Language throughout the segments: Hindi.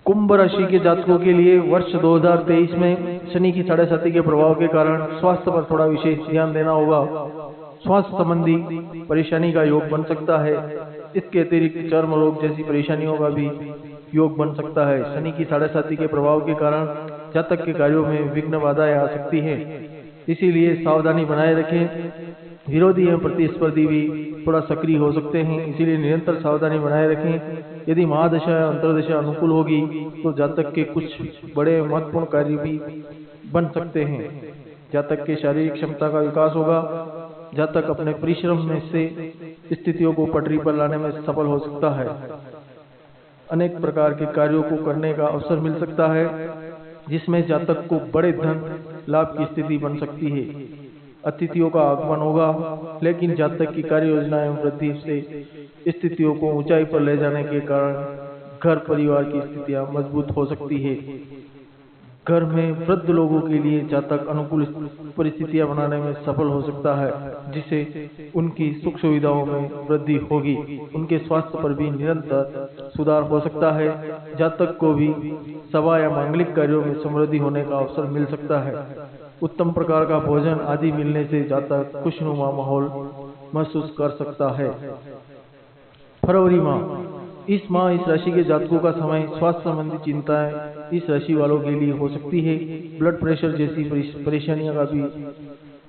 कुंभ राशि के जातकों के लिए वर्ष 2023 में शनि की 7.5 के प्रभाव के कारण स्वास्थ्य पर थोड़ा विशेष ध्यान देना होगा। स्वास्थ्य संबंधी परेशानी का योग बन सकता है। इसके अतिरिक्त चर्म रोग जैसी परेशानियों का भी योग बन सकता है। शनि की 7.5 के प्रभाव के कारण जातक के कार्यों में विघ्न बाधाएं आ सकती है, इसीलिए सावधानी बनाए रखें। विरोधी एवं प्रतिस्पर्धी भी थोड़ा सक्रिय हो सकते हैं, इसीलिए निरंतर सावधानी बनाए रखें। यदि महादशा या अंतर्दशा अनुकूल होगी तो जातक के कुछ बड़े महत्वपूर्ण कार्य भी बन सकते हैं। जातक के शारीरिक क्षमता का विकास होगा। जातक अपने परिश्रम में से स्थितियों को पटरी पर लाने में सफल हो सकता है। अनेक प्रकार के कार्यों को करने का अवसर मिल सकता है, जिसमें जातक को बड़े धन लाभ की स्थिति बन सकती है। अतिथियों का आगमन होगा, लेकिन जातक की कार्य योजना एवं वृद्धि से स्थितियों को ऊंचाई पर ले जाने के कारण घर परिवार की स्थितियां मजबूत हो सकती है। घर में वृद्ध लोगों के लिए जातक अनुकूल परिस्थितियां बनाने में सफल हो सकता है, जिससे उनकी सुख सुविधाओं में वृद्धि होगी। उनके स्वास्थ्य पर भी निरंतर सुधार हो सकता है। जातक को भी सभा या मांगलिक कार्यों में समृद्धि होने का अवसर मिल सकता है। उत्तम प्रकार का भोजन आदि मिलने से जातक खुशनुमा माहौल महसूस कर सकता है। फरवरी माह, इस माह इस राशि के जातकों का समय स्वास्थ्य संबंधी चिंताएं इस राशि वालों के लिए हो सकती है। ब्लड प्रेशर जैसी परेशानियों का भी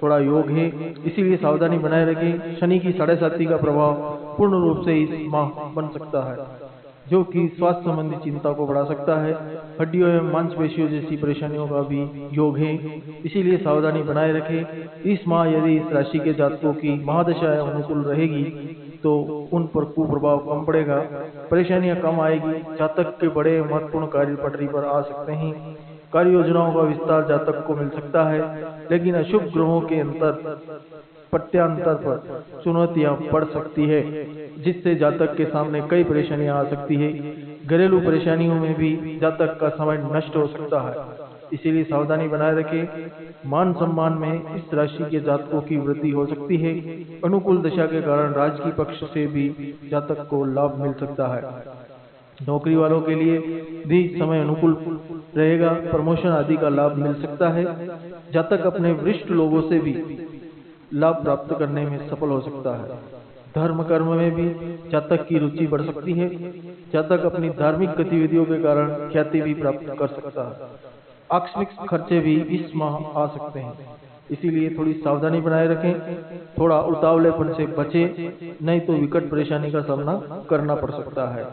थोड़ा योग है, इसीलिए सावधानी बनाए रखें। शनि की 7.5 का प्रभाव पूर्ण रूप से इस माह बन सकता है, जो कि स्वास्थ्य संबंधी चिंता को बढ़ा सकता है। हड्डियों एवं मांसपेशियों जैसी परेशानियों का भी योग है, इसीलिए सावधानी बनाए रखें। इस माह यदि इस राशि के जातकों की महादशा अनुकूल रहेगी तो उन पर कुप्रभाव कम पड़ेगा, परेशानियां कम आएगी। जातक के बड़े महत्वपूर्ण कार्य पटरी पर आ सकते हैं। कार्य योजनाओं का विस्तार जातक को मिल सकता है, लेकिन अशुभ ग्रहों के प्रत्यांतर पर चुनौतियां बढ़ सकती है, जिससे जातक के सामने कई परेशानियां आ सकती है। घरेलू परेशानियों में भी जातक का समय नष्ट हो सकता है, इसीलिए सावधानी बनाए रखें। मान सम्मान में इस राशि के जातकों की वृद्धि हो सकती है। अनुकूल दशा के कारण राजकीय पक्ष से भी जातक को लाभ मिल सकता है। नौकरी वालों के लिए भी समय अनुकूल रहेगा, प्रमोशन आदि का लाभ मिल सकता है। जातक अपने वरिष्ठ लोगों से भी लाभ प्राप्त करने में सफल हो सकता है। धर्म कर्म में भी जातक की रुचि बढ़ सकती है। जातक अपनी धार्मिक गतिविधियों के कारण ख्याति भी प्राप्त कर सकता है। आकस्मिक खर्चे भी इस माह आ सकते हैं, इसीलिए थोड़ी सावधानी बनाए रखें। थोड़ा उतावलेपन से बचें, नहीं तो विकट परेशानी का सामना करना पड़ सकता है।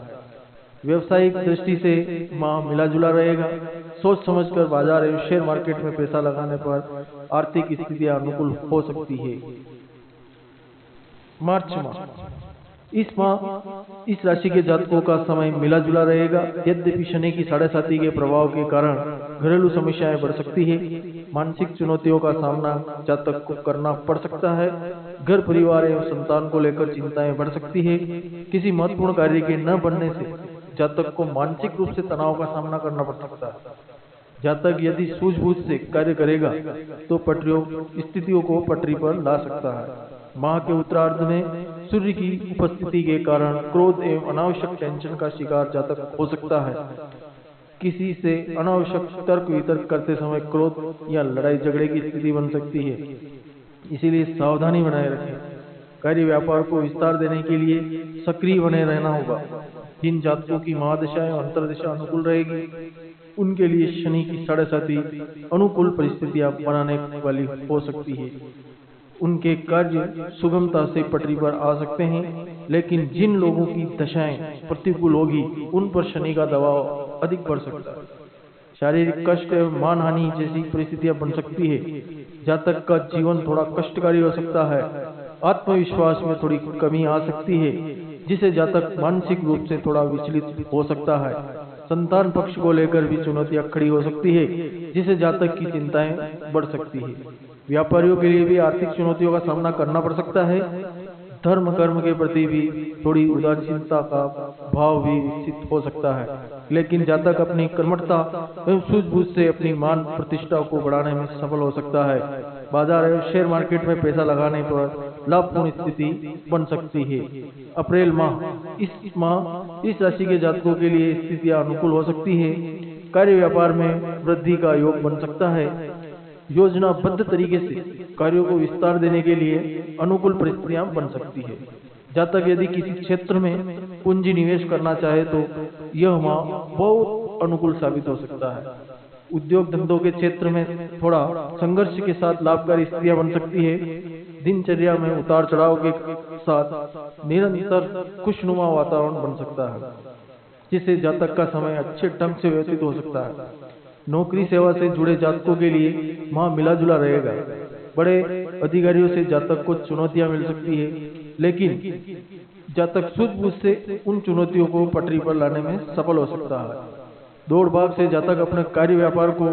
व्यवसायिक दृष्टि से माह मिला जुला रहेगा। सोच समझकर बाजार एवं शेयर मार्केट में पैसा लगाने पर आर्थिक स्थितियां अनुकूल हो सकती है। मार्च माह, इस माह इस राशि के जातकों का समय मिला जुला रहेगा। यद्यपि शनि की 7.5 के प्रभाव के कारण घरेलू समस्याएं बढ़ सकती है। मानसिक चुनौतियों का सामना जातक को करना पड़ सकता है। घर परिवार एवं संतान को लेकर चिंताएं बढ़ सकती है। किसी महत्वपूर्ण कार्य के न बनने से जातक को मानसिक रूप से तनाव का सामना करना पड़ सकता है। जातक यदि सूझबूझ से कार्य करेगा तो स्थितियों को पटरी पर ला सकता है। माह के उत्तरार्ध में सूर्य की उपस्थिति के कारण क्रोध एवं अनावश्यक टेंशन का शिकार जातक हो सकता है। किसी से अनावश्यक तर्क वितर्क करते समय क्रोध या लड़ाई झगड़े की स्थिति बन सकती है, इसीलिए सावधानी बनाए रखें। कार्य व्यापार को विस्तार देने के लिए सक्रिय बने रहना होगा। जिन जातकों की महादशा एवं अंतर्दशा अनुकूल रहेगी, उनके लिए शनि की 7.5 अनुकूल परिस्थितियां बनाने वाली हो सकती है। उनके कार्य सुगमता से पटरी पर आ सकते हैं, लेकिन जिन लोगों की दशाएं प्रतिकूल होगी, उन पर शनि का दबाव अधिक बढ़ सकता है। शारीरिक कष्ट एवं मानहानि जैसी परिस्थितियां बन सकती है। जातक का जीवन थोड़ा कष्टकारी हो सकता है। आत्मविश्वास में थोड़ी कमी आ सकती है, जिसे जातक मानसिक रूप से थोड़ा विचलित हो सकता है। संतान पक्ष को लेकर भी चुनौतियां खड़ी हो सकती है, जिसे जातक की चिंताएं बढ़ सकती है। व्यापारियों के लिए भी आर्थिक चुनौतियों का सामना करना पड़ सकता है। धर्म कर्म के प्रति भी थोड़ी उदासीनता का भाव भी विकसित हो सकता है, लेकिन जातक अपनी कर्मठता एवं सूझबूझ से अपनी मान प्रतिष्ठा को बढ़ाने में सफल हो सकता है। बाजार एवं शेयर मार्केट में पैसा लगाने पर लाभपूर्ण स्थिति बन सकती है। अप्रैल माह इस राशि के जातकों के लिए स्थितियां अनुकूल हो सकती है। कार्य व्यापार में वृद्धि का योग बन सकता है। योजनाबद्ध तरीके से कार्यों को विस्तार देने के लिए अनुकूल परिस्थितियां बन सकती है। जातक यदि किसी क्षेत्र में पूंजी निवेश करना चाहे तो यह माह बहुत अनुकूल साबित हो सकता है। उद्योग धंधों के क्षेत्र में थोड़ा संघर्ष के साथ लाभकारी स्थितियां बन सकती है। दिनचर्या में उतार चढ़ाव के साथ निरंतर खुशनुमा वातावरण बन सकता है, जिससे जातक का समय अच्छे ढंग से व्यतीत हो सकता है। नौकरी सेवा से जुड़े जातकों के लिए माह मिला जुला रहेगा। बड़े अधिकारियों से जातक को चुनौतियां मिल सकती है, लेकिन जातक सूझबूझ से उन चुनौतियों को पटरी पर लाने में सफल हो सकता है। दौड़ भाग से जातक अपने कार्य व्यापार को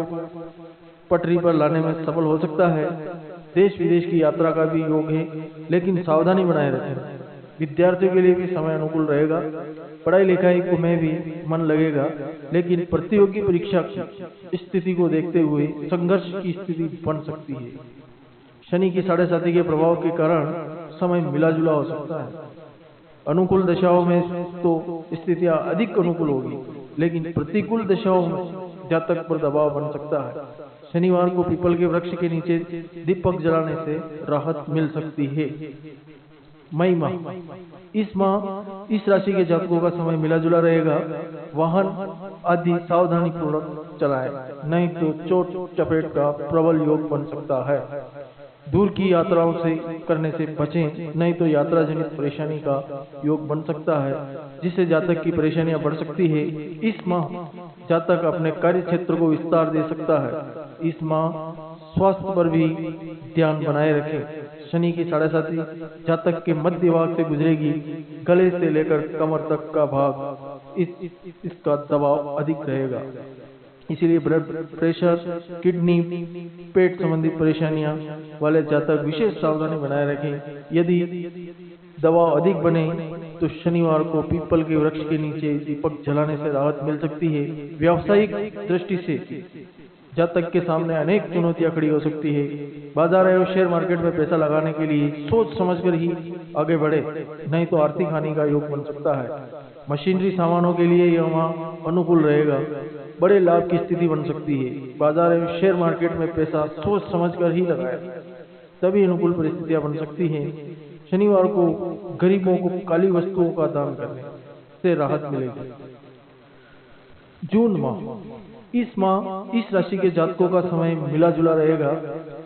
पटरी पर लाने में सफल हो सकता है। देश विदेश की यात्रा का भी योग है, लेकिन सावधानी बनाए रखें। विद्यार्थियों के लिए भी समय अनुकूल रहेगा। पढ़ाई लिखाई को में भी मन लगेगा, लेकिन प्रतियोगी परीक्षा की स्थिति को देखते हुए संघर्ष की स्थिति बन सकती है। शनि की 7.5 के प्रभाव के कारण समय मिला जुला हो सकता है। अनुकूल दशाओं में तो स्थितियां अधिक अनुकूल होगी, लेकिन प्रतिकूल दशाओं में जातक पर दबाव बन सकता है। शनिवार को पीपल के वृक्ष के नीचे दीपक जलाने से राहत मिल सकती है। मई माह इस राशि के जातकों का समय मिला जुला रहेगा। वाहन आदि सावधानी पूर्वक चलाएं, नहीं तो चोट चपेट का प्रबल योग बन सकता है। दूर की यात्राओं से करने से बचें, नहीं तो यात्रा जनित परेशानी का योग बन सकता है, जिससे जातक की परेशानियां बढ़ सकती है। इस माह जातक अपने कार्य क्षेत्र को विस्तार दे सकता है। इस माह स्वास्थ्य पर भी ध्यान बनाए रखें। शनि की 7.5 जातक के मध्य भाग से गुजरेगी। गले से लेकर कमर तक का भाग इसका दबाव अधिक रहेगा, इसीलिए ब्लड प्रेशर, किडनी, पेट संबंधित परेशानियां वाले जातक विशेष सावधानी बनाए रखें। यदि दबाव अधिक बने तो शनिवार को पीपल के वृक्ष के नीचे दीपक जलाने से राहत मिल सकती है। व्यावसायिक दृष्टि से जातक के सामने अनेक चुनौतियां खड़ी हो सकती है। बाजार एवं शेयर मार्केट में पैसा लगाने के लिए सोच समझकर ही आगे बढ़े, नहीं तो आर्थिक हानि का योग बन सकता है। मशीनरी सामानों के लिए यह माह अनुकूल रहेगा। बड़े लाभ की स्थिति बन सकती है। बाजार एवं शेयर मार्केट में पैसा सोच समझकर ही लगाएं, तभी अनुकूल परिस्थितियां बन सकती हैं। शनिवार को गरीबों को काली वस्तुओं का दान करने से राहत मिलेगी। जून माह इस राशि के जातकों का समय मिला जुला रहेगा।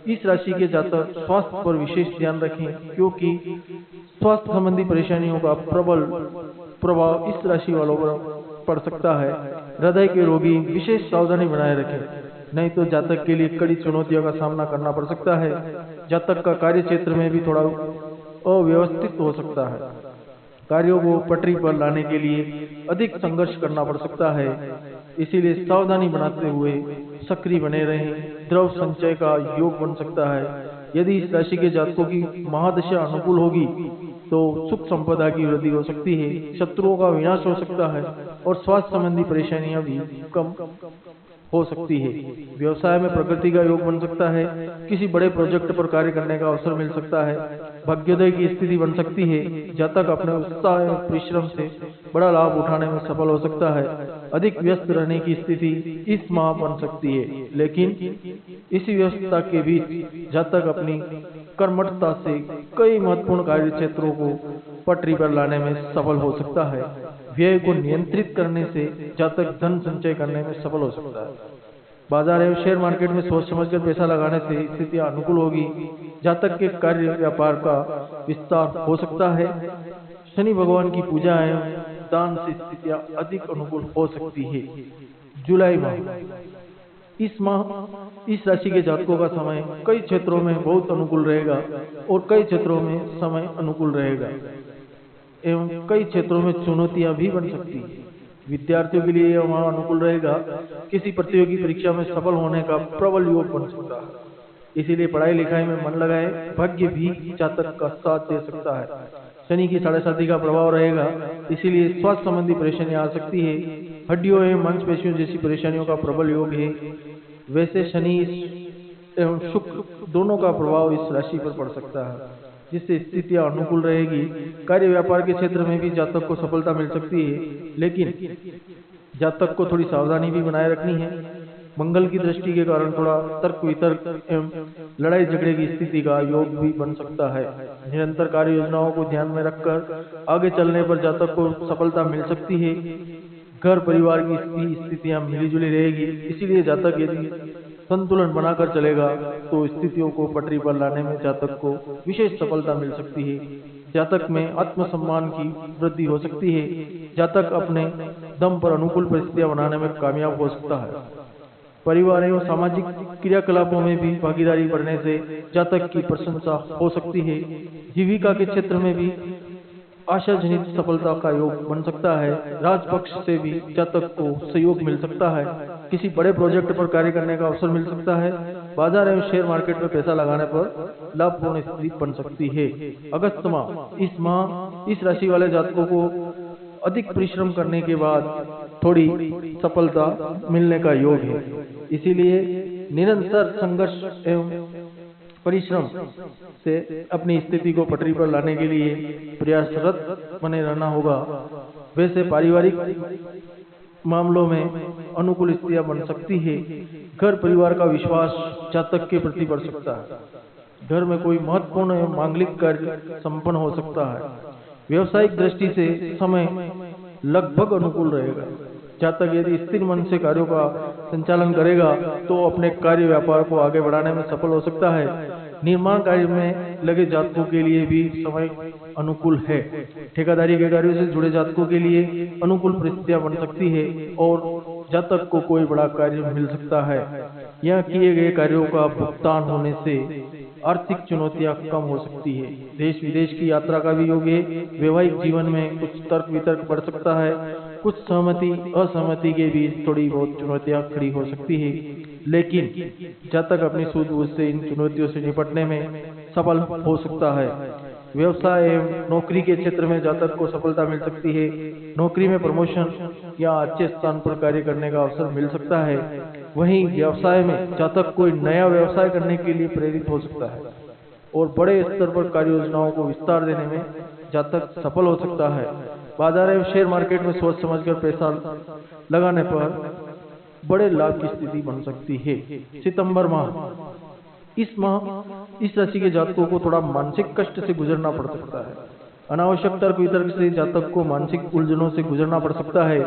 इस राशि के जातक स्वास्थ्य पर विशेष ध्यान रखें, क्योंकि स्वास्थ्य संबंधी परेशानियों का प्रबल प्रभाव इस राशि वालों पर पड़ सकता है। हृदय के रोगी विशेष सावधानी बनाए रखें, नहीं तो जातक के लिए कड़ी चुनौतियों का सामना करना पड़ सकता है। जातक का कार्य क्षेत्र में भी थोड़ा अव्यवस्थित हो सकता है। कार्यों को पटरी पर लाने के लिए अधिक संघर्ष करना पड़ सकता है, इसीलिए सावधानी बनाते हुए सक्रिय बने रहें। द्रव्य संचय का योग बन सकता है। यदि इस राशि के जातकों की महादशा अनुकूल होगी तो सुख संपदा की वृद्धि हो सकती है, शत्रुओं का विनाश हो सकता है और स्वास्थ्य संबंधी परेशानियां भी कम हो सकती है। व्यवसाय में प्रगति का योग बन सकता है। किसी बड़े प्रोजेक्ट पर कार्य करने का अवसर मिल सकता है। भाग्योदय की स्थिति बन सकती है। जातक अपने उत्साह एवं परिश्रम से बड़ा लाभ उठाने में सफल हो सकता है। अधिक व्यस्त रहने की स्थिति इस माह बन सकती है, लेकिन इसी व्यस्तता के बीच जातक अपनी कर्मठता से कई महत्वपूर्ण कार्य क्षेत्रों को पटरी पर लाने में सफल हो सकता है। व्यय को नियंत्रित करने से जातक धन संचय करने में सफल हो सकता है। बाजार एवं शेयर मार्केट में सोच समझकर पैसा लगाने से स्थितियां अनुकूल होगी। जातक के कार्य व्यापार का विस्तार हो सकता है। शनि भगवान की पूजा एवं दान से स्थितियां अधिक अनुकूल हो सकती है। जुलाई माह इस राशि के जातकों का समय कई क्षेत्रों में बहुत अनुकूल रहेगा और कई क्षेत्रों में समय अनुकूल रहेगा एवं कई क्षेत्रों में चुनौतियां भी बन सकती है। विद्यार्थियों के लिए यह माह अनुकूल रहेगा। किसी प्रतियोगी परीक्षा में सफल होने का प्रबल योग बन सकता है, इसीलिए पढ़ाई लिखाई में मन लगाए। भाग्य भी जातक का साथ दे सकता है। शनि की 7.5 का प्रभाव रहेगा, इसीलिए स्वास्थ्य संबंधी परेशानियां आ सकती है। हड्डियों एवं मांसपेशियों जैसी परेशानियों का प्रबल योग है। वैसे शनि एवं शुक्र दोनों का प्रभाव इस राशि पर पड़ सकता है। जिससे स्थितियां अनुकूल रहेगी। कार्य व्यापार के क्षेत्र में भी जातक को सफलता मिल सकती है, लेकिन जातक को थोड़ी सावधानी भी बनाए रखनी है। मंगल की दृष्टि के कारण थोड़ा तर्क वितर्क एवं लड़ाई झगड़े की स्थिति का योग भी बन सकता है। निरंतर कार्य योजनाओं को ध्यान में रखकर आगे चलने पर जातक को सफलता मिल सकती है। घर परिवार की स्थितियां मिलीजुली रहेगी, इसीलिए जातक यदि संतुलन बनाकर चलेगा तो स्थितियों को पटरी पर लाने में जातक को विशेष सफलता मिल सकती है। जातक में आत्मसम्मान की वृद्धि हो सकती है। जातक अपने दम पर अनुकूल परिस्थितियां बनाने में कामयाब हो सकता है। परिवार एवं सामाजिक क्रियाकलापों में भी भागीदारी बढ़ने से जातक की प्रशंसा हो सकती है। जीविका के क्षेत्र में भी आशाजनित सफलता का योग बन सकता है। राजपक्ष से भी जातक को सहयोग मिल सकता है। किसी बड़े प्रोजेक्ट पर कार्य करने का अवसर मिल सकता है। बाजार एवं शेयर मार्केट में पैसा लगाने पर लाभपूर्ण स्थिति बन सकती है। अगस्त माह, इस माह इस राशि वाले जातकों को अधिक परिश्रम करने के बाद थोड़ी सफलता मिलने का योग है। इसीलिए निरंतर संघर्ष एवं परिश्रम से अपनी स्थिति को पटरी पर लाने के लिए प्रयासरत बने रहना होगा। वैसे पारिवारिक मामलों में अनुकूल स्थितियां बन सकती है। घर परिवार का विश्वास जातक के प्रति बढ़ सकता है। घर में कोई महत्वपूर्ण एवं मांगलिक कार्य संपन्न हो सकता है। व्यवसायिक दृष्टि से समय लगभग अनुकूल रहेगा। जातक यदि स्थिर मन से कार्यों का संचालन करेगा तो अपने कार्य व्यापार को आगे बढ़ाने में सफल हो सकता है। निर्माण कार्य में लगे जातकों के लिए भी समय अनुकूल है। ठेकेदारी के कार्यों से जुड़े जातकों के लिए अनुकूल परिस्थितियां बन सकती है और जातक को कोई बड़ा कार्य मिल सकता है। यह किए गए कार्यों का भुगतान होने से आर्थिक चुनौतियां कम हो सकती है। देश विदेश की यात्रा का भी योग है। वैवाहिक जीवन में कुछ तर्क वितर्क बढ़ सकता है। कुछ सहमति असहमति के बीच थोड़ी बहुत चुनौतियां खड़ी हो सकती है, लेकिन जातक अपनी सूझबूझ से इन चुनौतियों से निपटने में सफल हो सकता है। व्यवसाय एवं नौकरी के क्षेत्र में जातक को सफलता मिल सकती है। नौकरी में प्रमोशन या अच्छे स्थान पर कार्य करने का अवसर मिल सकता है। वहीं व्यवसाय में जातक कोई नया व्यवसाय करने के लिए प्रेरित हो सकता है और बड़े स्तर पर कार्य योजनाओं को विस्तार देने में जातक सफल हो सकता है। बाजार एवं शेयर मार्केट में सोच समझकर पैसा लगाने पर बड़े लाभ की स्थिति बन सकती है। सितंबर माह, इस माह इस राशि के जातकों को थोड़ा मानसिक कष्ट से गुजरना पड़ सकता है। अनावश्यक तर्क वितर्क से जातक को मानसिक उलझनों से गुजरना पड़ सकता है।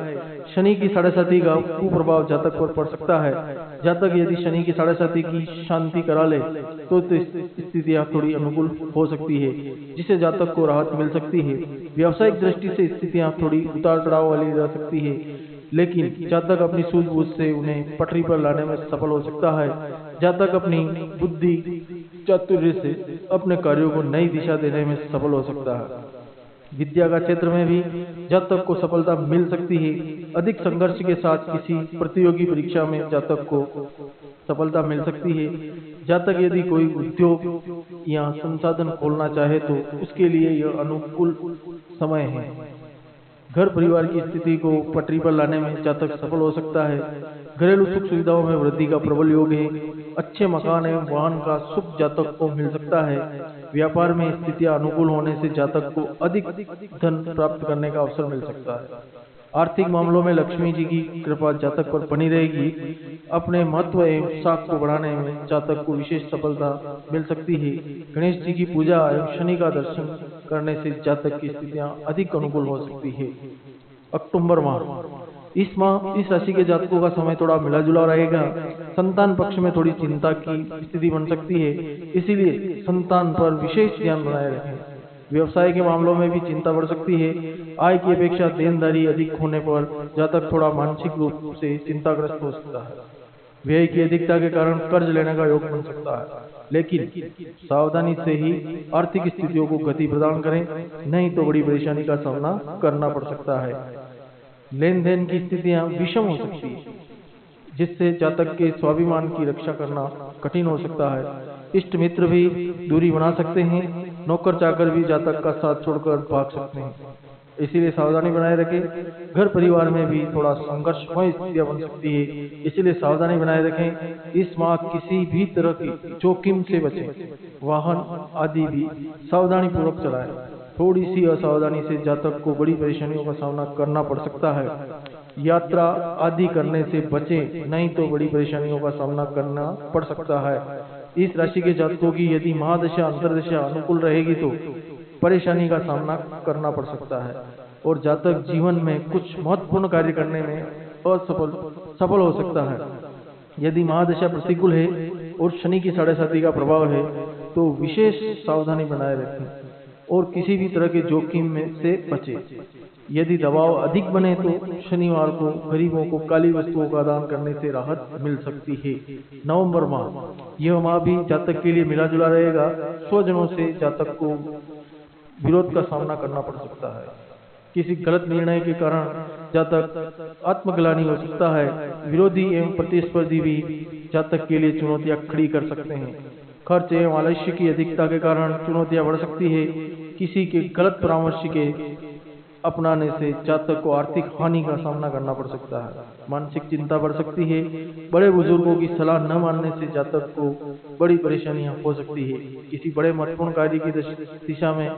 शनि की 7.5 का कुप्रभाव जातक पर पड़ सकता है। जातक यदि शनि की 7.5 की शांति करा ले तो स्थितियां थोड़ी अनुकूल हो सकती है, जिससे जातक को राहत मिल सकती है। व्यावसायिक दृष्टि से स्थितियां थोड़ी उतार चढ़ाव वाली रह सकती है, लेकिन जातक अपनी सूझबूझ से उन्हें पटरी पर लाने में सफल हो सकता है। जातक अपनी बुद्धि चातुर्य से अपने कार्यों को नई दिशा देने में सफल हो सकता है। विद्या का क्षेत्र में भी जातक को सफलता मिल सकती है। अधिक संघर्ष के साथ किसी प्रतियोगी परीक्षा में जातक को सफलता मिल सकती है। जातक यदि कोई उद्योग या संसाधन खोलना चाहे तो उसके लिए यह अनुकूल समय है। घर परिवार की स्थिति को पटरी पर लाने में जातक सफल हो सकता है। घरेलू सुख सुविधाओं में वृद्धि का प्रबल योग है। अच्छे मकान एवं वाहन का सुख जातक को मिल सकता है। व्यापार में स्थितियां अनुकूल होने से जातक को अधिक धन प्राप्त करने का अवसर मिल सकता है। आर्थिक मामलों में लक्ष्मी जी की कृपा जातक पर बनी रहेगी। अपने महत्व एवं साख को बढ़ाने में जातक को विशेष सफलता मिल सकती है। गणेश जी की पूजा एवं शनि का दर्शन करने से जातक की स्थितियां अधिक अनुकूल हो सकती है। अक्टूबर माह, इस माह इस राशि के जातकों का समय थोड़ा मिला जुला रहेगा। संतान पक्ष में थोड़ी चिंता की स्थिति बन सकती है, इसीलिए संतान पर विशेष ध्यान बनाए रखें। व्यवसाय के मामलों में भी चिंता बढ़ सकती है। आय की अपेक्षा देनदारी अधिक होने पर जातक थोड़ा मानसिक रूप से चिंताग्रस्त हो सकता है। व्यय की अधिकता के कारण कर्ज लेने का योग बन सकता है, लेकिन सावधानी से ही आर्थिक स्थितियों को गति प्रदान करें, नहीं तो बड़ी परेशानी का सामना करना पड़ सकता है। लेन देन की स्थितियां विषम हो सकती है, जिससे जातक के स्वाभिमान की रक्षा करना कठिन हो सकता है। इष्ट मित्र भी दूरी बना सकते हैं। नौकर चाकर भी जातक का साथ छोड़कर भाग सकते हैं। इसीलिए सावधानी बनाए रखें। घर परिवार में भी थोड़ा संघर्षमय स्थितियां बन सकती है, इसीलिए सावधानी बनाए रखें। इस माह किसी भी तरह की जोखिम से बचें। वाहन आदि भी सावधानी पूर्वक चलाएं। थोड़ी सी असावधानी से जातक को बड़ी परेशानियों का सामना करना पड़ सकता है। यात्रा आदि करने से बचें, नहीं तो बड़ी परेशानियों का सामना करना पड़ सकता है। इस राशि के जातकों की यदि महादशा अंतर्दशा अनुकूल रहेगी तो परेशानी का सामना करना पड़ सकता है और जातक जीवन में कुछ महत्वपूर्ण कार्य करने में सफल हो सकता है। यदि महादशा प्रतिकूल है और शनि की 7.5 का प्रभाव है तो विशेष सावधानी बनाए रखें और किसी भी तरह के जोखिम में से बचें। यदि दबाव अधिक बने तो शनिवार को गरीबों को काली वस्तुओं का दान करने से राहत मिल सकती है। नवंबर माह, यह माह भी जातक के लिए मिला जुला रहेगा। स्वजनों से जातक को विरोध का सामना करना पड़ सकता है। किसी गलत निर्णय के कारण जातक आत्मग्लानि हो सकता है। विरोधी एवं प्रतिस्पर्धी भी जातक के लिए चुनौतियां खड़ी कर सकते हैं। खर्च एवं आलस्य की अधिकता के कारण चुनौतियां बढ़ सकती है। किसी के गलत परामर्श के अपनाने से जातक को आर्थिक हानि का सामना करना पड़ सकता है। मानसिक चिंता बढ़ सकती है। बड़े बुजुर्गों की सलाह न मानने से जातक को बड़ी परेशानियां हो सकती है। किसी बड़े महत्वपूर्ण कार्य की दिशा में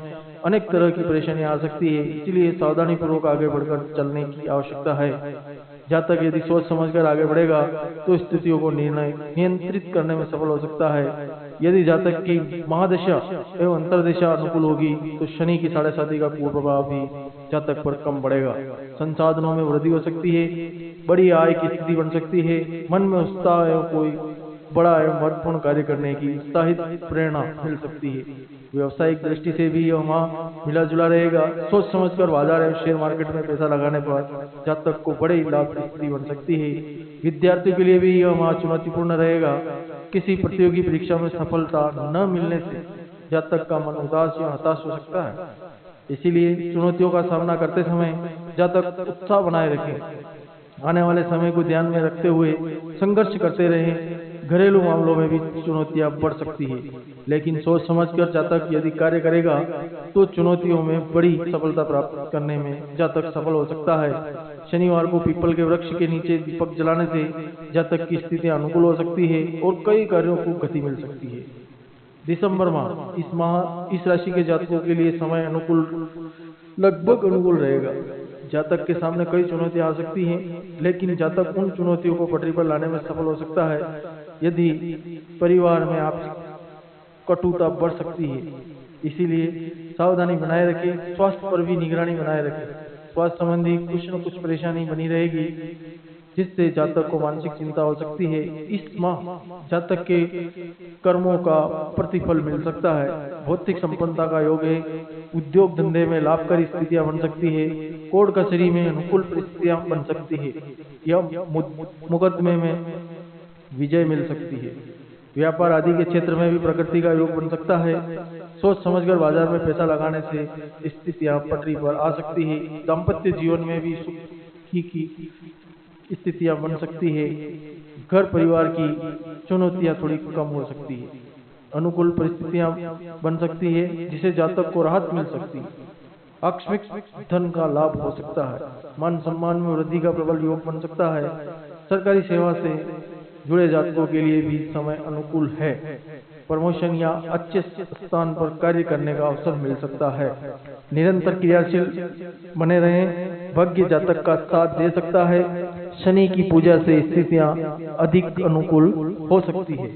अनेक तरह की परेशानियां आ सकती है, इसलिए सावधानी पूर्वक आगे बढ़कर चलने की आवश्यकता है। जातक यदि सोच समझकर आगे बढ़ेगा तो स्थितियों को नियंत्रित करने में सफल हो सकता है। यदि जातक की महादशा एवं अंतर्दशा अनुकूल होगी तो शनि की 7.5 का कुप्रभाव भी जातक पर कम बढ़ेगा। संसाधनों में वृद्धि हो सकती है। बड़ी आय की स्थिति बन सकती है। मन में उत्साह एवं कोई बड़ा एवं महत्वपूर्ण कार्य करने की उत्साहित प्रेरणा मिल सकती है। व्यवसायिक दृष्टि से भी यह माह मिला जुला रहेगा। सोच समझकर बाजार एवं शेयर मार्केट में पैसा लगाने पर जातक को बड़े लाभ की स्थिति बन सकती है। विद्यार्थियों के लिए भी यह माह चुनौतीपूर्ण रहेगा। किसी प्रतियोगी परीक्षा में सफलता न मिलने से जातक का मन उदास या हताश हो सकता है। इसीलिए चुनौतियों का सामना करते समय जातक उत्साह बनाए रखें। आने वाले समय को ध्यान में रखते हुए संघर्ष करते रहें। घरेलू मामलों में भी चुनौतियां बढ़ सकती है, लेकिन सोच समझकर जातक यदि कार्य करेगा तो चुनौतियों में बड़ी सफलता प्राप्त करने में जातक सफल हो सकता है। शनिवार को पीपल के वृक्ष के नीचे दीपक जलाने से जातक की स्थितियां अनुकूल हो सकती है और कई कार्यों को गति मिल सकती है। दिसंबर माह, इस माह इस राशि के जातकों के लिए समय लगभग अनुकूल रहेगा। जातक के सामने कई चुनौतियां आ सकती हैं, लेकिन जातक उन चुनौतियों को पटरी पर लाने में सफल हो सकता है। यदि परिवार में आपसी कटुता बढ़ सकती है, इसीलिए सावधानी बनाए रखें। स्वास्थ्य पर भी निगरानी बनाए रखें। स्वास्थ्य संबंधी कुछ न कुछ परेशानी बनी रहेगी, जिससे जातक को मानसिक चिंता हो सकती है। इस माह जातक के कर्मों का प्रतिफल मिल सकता है। भौतिक संपन्नता का योग है। उद्योग धंधे में लाभकारी स्थितियां बन सकती है। कोर्ट कचहरी में अनुकूल परिस्थितियां बन सकती है या मुकदमे में विजय मिल सकती है। व्यापार आदि के क्षेत्र में भी प्रगति का योग बन सकता है। सोच समझकर बाजार में पैसा लगाने से स्थितियां पटरी पर आ सकती है। दाम्पत्य जीवन में भी सुख की स्थितियां बन सकती है। घर परिवार की चुनौतियां थोड़ी कम हो सकती है। अनुकूल परिस्थितियां बन सकती है, जिसे जातक को राहत मिल सकती है। आकस्मिक धन का लाभ हो सकता है। मान सम्मान में वृद्धि का प्रबल योग बन सकता है। सरकारी सेवा से जुड़े जातकों के लिए भी समय अनुकूल है। प्रमोशन या अच्छे स्थान पर कार्य करने का अवसर मिल सकता है। निरंतर क्रियाशील बने रहें। भाग्य जातक का साथ दे सकता है। शनि की पूजा से स्थितियां अधिक अनुकूल हो सकती है।